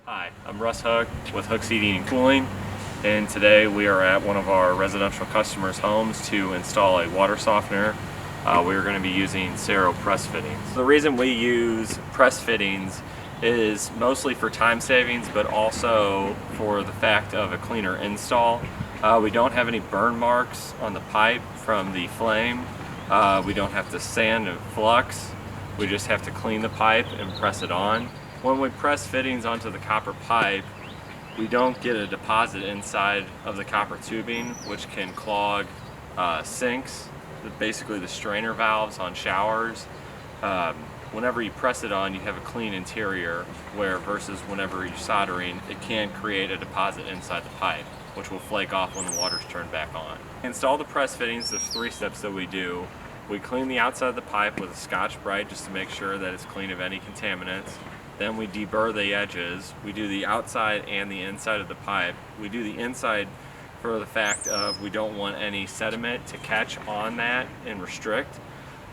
Hi, I'm Russ Hoock with Hoock's Heating and Cooling, and today we are at one of our residential customers' homes to install a water softener. We're going to be using CerroPress fittings. The reason we use press fittings is mostly for time savings, but also for the fact of a cleaner install. We don't have any burn marks on the pipe from the flame. We don't have to sand and flux. We just have to clean the pipe and press it on. When we press fittings onto the copper pipe, we don't get a deposit inside of the copper tubing, which can clog sinks, basically the strainer valves on showers. Whenever you press it on, you have a clean interior, where versus whenever you're soldering, it can create a deposit inside the pipe, which will flake off when the water's turned back on. To install the press fittings, there's 3 steps that we do. We clean the outside of the pipe with a Scotch-Brite just to make sure that it's clean of any contaminants. Then we deburr the edges. We do the outside and the inside of the pipe. We do the inside for the fact of we don't want any sediment to catch on that and restrict.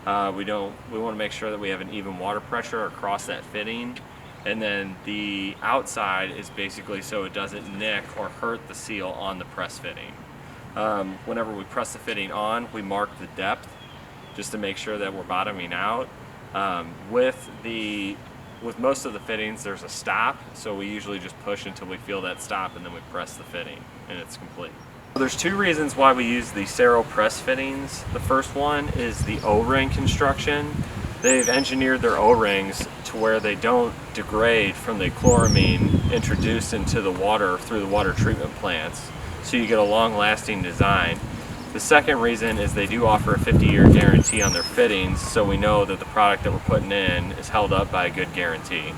We want to make sure that we have an even water pressure across that fitting. And then the outside is basically so it doesn't nick or hurt the seal on the press fitting. Whenever we press the fitting on, we mark the depth just to make sure that we're bottoming out. With most of the fittings, there's a stop, so we usually just push until we feel that stop and then we press the fitting and it's complete. There's 2 reasons why we use the CerroPress fittings. The first one is the O-ring construction. They've engineered their O-rings to where they don't degrade from the chloramine introduced into the water through the water treatment plants, so you get a long-lasting design. The second reason is they do offer a 50-year guarantee on their fittings, so we know that the product that we're putting in is held up by a good guarantee.